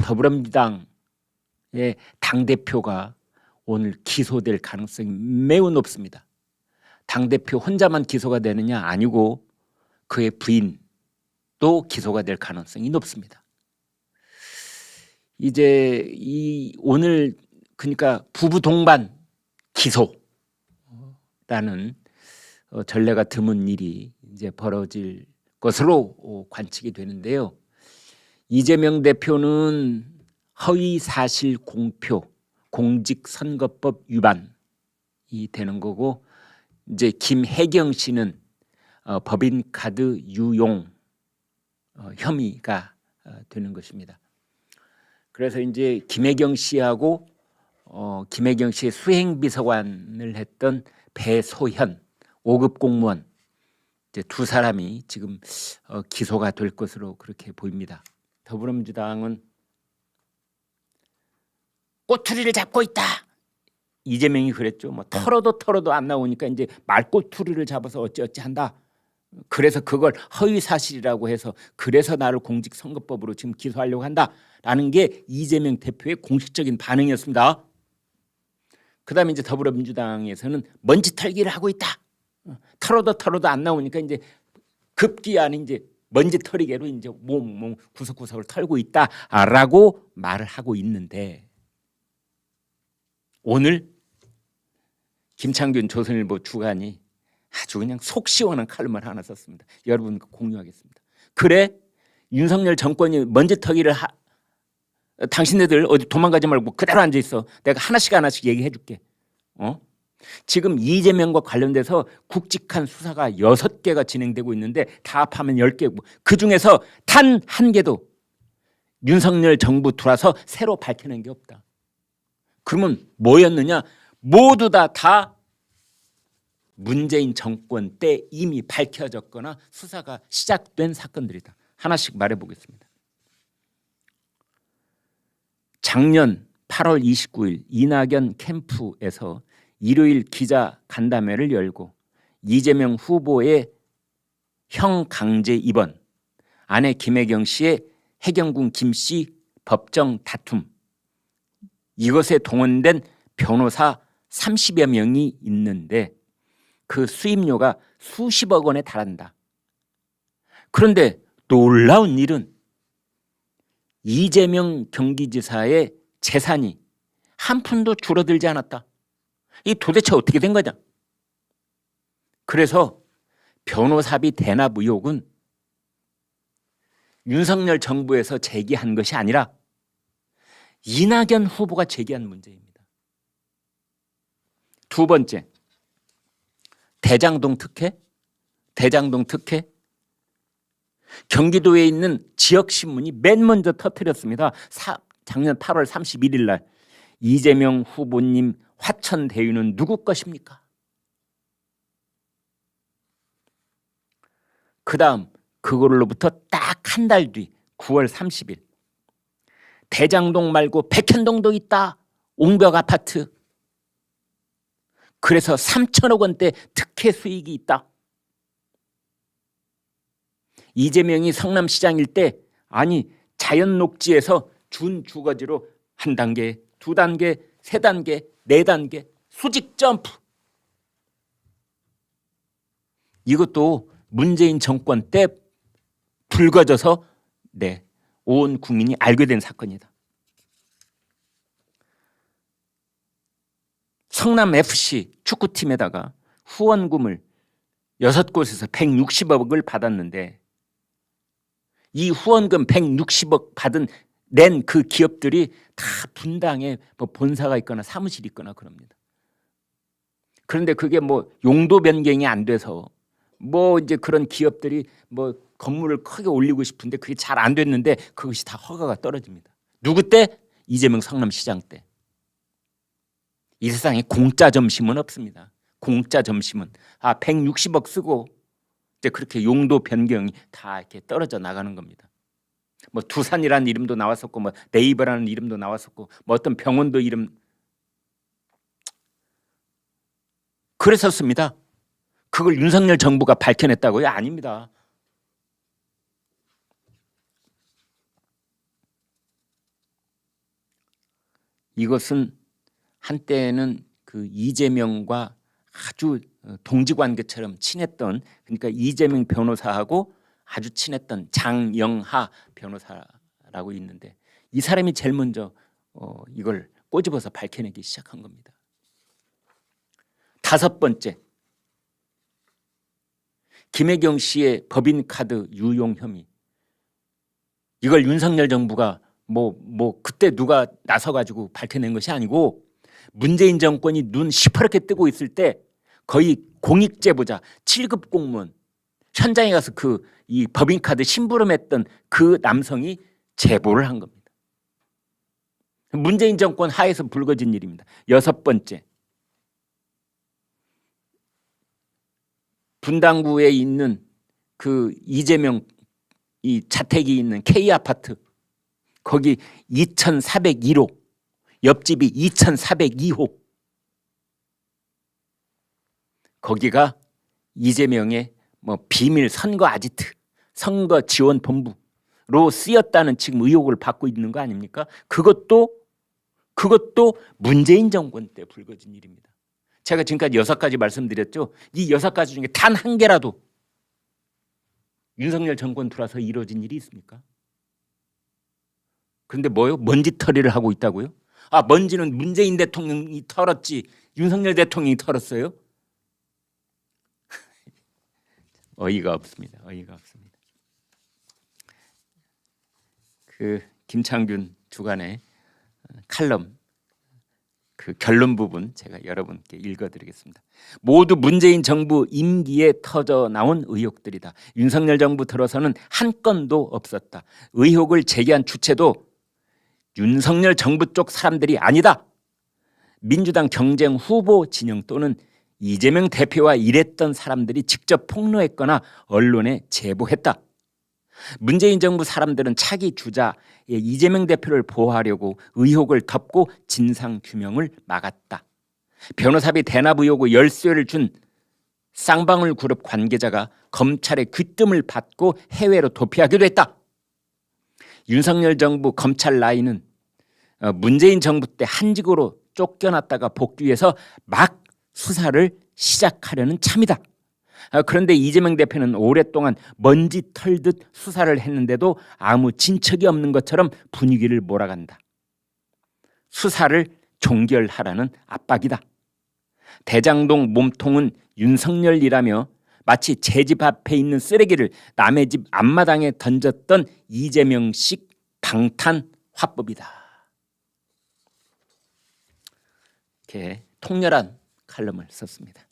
더불어민주당의 당대표가 오늘 기소될 가능성이 매우 높습니다. 당대표 혼자만 기소가 되느냐? 아니고 그의 부인도 기소가 될 가능성이 높습니다. 이제 오늘 그러니까 부부 동반 기소라는 전례가 드문 일이 이제 벌어질 것으로 관측이 되는데요. 이재명 대표는 허위 사실 공표, 공직선거법 위반이 되는 거고, 이제 김혜경 씨는 법인카드 유용 혐의가 되는 것입니다. 그래서 이제 김혜경 씨하고 김혜경 씨의 수행비서관을 했던 배소현 5급 공무원 이제 두 사람이 지금 기소가 될 것으로 그렇게 보입니다. 더불어민주당은 꼬투리를 잡고 있다. 이재명이 그랬죠. 뭐 털어도 안 나오니까 이제 말꼬투리를 잡아서 어찌어찌 한다. 그래서 그걸 허위 사실이라고 해서 그래서 나를 공직선거법으로 지금 기소하려고 한다라는 게 이재명 대표의 공식적인 반응이었습니다. 그다음에 이제 더불어민주당에서는 먼지 털기를 하고 있다. 털어도 안 나오니까 이제 급기 안에 이제 먼지 털이개로 이제 몸 구석구석을 털고 있다라고 말을 하고 있는데, 오늘 김창균 조선일보 주간이 아주 그냥 속 시원한 칼럼을 하나 썼습니다. 여러분과 공유하겠습니다. 그래, 윤석열 정권이 먼지 털기를 당신네들 어디 도망가지 말고 그대로 앉아 있어. 내가 하나씩 얘기해 줄게. 지금 이재명과 관련돼서 굵직한 수사가 6개가 진행되고 있는데 다 합하면 10개고 그중에서 단 한 개도 윤석열 정부 들어와서 새로 밝혀낸 게 없다. 그러면 뭐였느냐? 모두 다 문재인 정권 때 이미 밝혀졌거나 수사가 시작된 사건들이다. 하나씩 말해보겠습니다. 작년 8월 29일 이낙연 캠프에서 일요일 기자 간담회를 열고 이재명 후보의 형 강제 입원, 아내 김혜경 씨의 해경군 김씨 법정 다툼, 이것에 동원된 변호사 30여 명이 있는데 그 수임료가 수십억 원에 달한다. 그런데 놀라운 일은 이재명 경기지사의 재산이 한 푼도 줄어들지 않았다. 이 도대체 어떻게 된 거냐? 그래서 변호사비 대납 의혹은 윤석열 정부에서 제기한 것이 아니라 이낙연 후보가 제기한 문제입니다. 두 번째, 대장동 특혜. 경기도에 있는 지역신문이 맨 먼저 터뜨렸습니다. 작년 8월 31일 날 이재명 후보님 화천 대유는 누구 것입니까? 그 다음 그걸로부터 딱 한 달 뒤 9월 30일 대장동 말고 백현동도 있다. 옹벽 아파트. 그래서 3천억 원대 특혜 수익이 있다. 이재명이 성남시장일 때 아니 자연 녹지에서 준주거지로 한 단계, 두 단계, 세 단계, 네 단계 수직 점프. 이것도 문재인 정권 때 불거져서 온 국민이 알게 된 사건이다. 성남FC 축구팀에다가 후원금을 6곳에서 160억을 받았는데 이 후원금 160억 낸 그 기업들이 다 분당에 뭐 본사가 있거나 사무실이 있거나 그럽니다. 그런데 그게 뭐 용도 변경이 안 돼서 뭐 이제 그런 기업들이 뭐 건물을 크게 올리고 싶은데 그게 잘 안 됐는데 그것이 다 허가가 떨어집니다. 누구 때? 이재명 성남시장 때. 이 세상에 공짜 점심은 없습니다. 공짜 점심은 160억 쓰고 이제 그렇게 용도 변경이 다 이렇게 떨어져 나가는 겁니다. 뭐 두산이라는 이름도 나왔었고 뭐 네이버라는 이름도 나왔었고 뭐 어떤 병원도 이름 그랬었습니다. 그걸 윤석열 정부가 밝혀냈다고요? 아닙니다. 이것은 한때는 그 이재명과 아주 동지관계처럼 친했던, 그러니까 이재명 변호사하고 아주 친했던 장영하 변호사라고 있는데 이 사람이 제일 먼저 이걸 꼬집어서 밝혀내기 시작한 겁니다. 다섯 번째, 김혜경 씨의 법인카드 유용 혐의. 이걸 윤석열 정부가 그때 누가 나서가지고 밝혀낸 것이 아니고 문재인 정권이 눈 시퍼렇게 뜨고 있을 때 거의 공익제보자 7급 공무원 현장에 가서 이 법인카드 심부름했던 그 남성이 제보를 한 겁니다. 문재인 정권 하에서 불거진 일입니다. 여섯 번째, 분당구에 있는 그 이재명 이 자택이 있는 K아파트, 거기 2401호, 옆집이 2402호, 거기가 이재명의 비밀 선거 아지트, 선거 지원 본부로 쓰였다는 지금 의혹을 받고 있는 거 아닙니까? 그것도 문재인 정권 때 불거진 일입니다. 제가 지금까지 6가지 말씀드렸죠. 이 6가지 중에 단 한 개라도 윤석열 정권 들어와서 이루어진 일이 있습니까? 그런데 뭐요? 먼지털이를 하고 있다고요? 먼지는 문재인 대통령이 털었지 윤석열 대통령이 털었어요? 어이가 없습니다. 어이가 없습니다. 그 김창균 주간의 칼럼 그 결론 부분 제가 여러분께 읽어드리겠습니다. 모두 문재인 정부 임기에 터져 나온 의혹들이다. 윤석열 정부 들어서는 한 건도 없었다. 의혹을 제기한 주체도 윤석열 정부 쪽 사람들이 아니다. 민주당 경쟁 후보 진영 또는 이재명 대표와 일했던 사람들이 직접 폭로했거나 언론에 제보했다. 문재인 정부 사람들은 차기 주자의 이재명 대표를 보호하려고 의혹을 덮고 진상규명을 막았다. 변호사비 대납 의혹의 열쇠를 준 쌍방울 그룹 관계자가 검찰의 귀뜸을 받고 해외로 도피하기도 했다. 윤석열 정부 검찰 라인은 문재인 정부 때 한직으로 쫓겨났다가 복귀해서 막 수사를 시작하려는 참이다. 그런데 이재명 대표는 오랫동안 먼지 털듯 수사를 했는데도 아무 진척이 없는 것처럼 분위기를 몰아간다. 수사를 종결하라는 압박이다. 대장동 몸통은 윤석열이라며 마치 제 집 앞에 있는 쓰레기를 남의 집 앞마당에 던졌던 이재명식 방탄 화법이다. 이렇게 통렬한 칼럼을 썼습니다.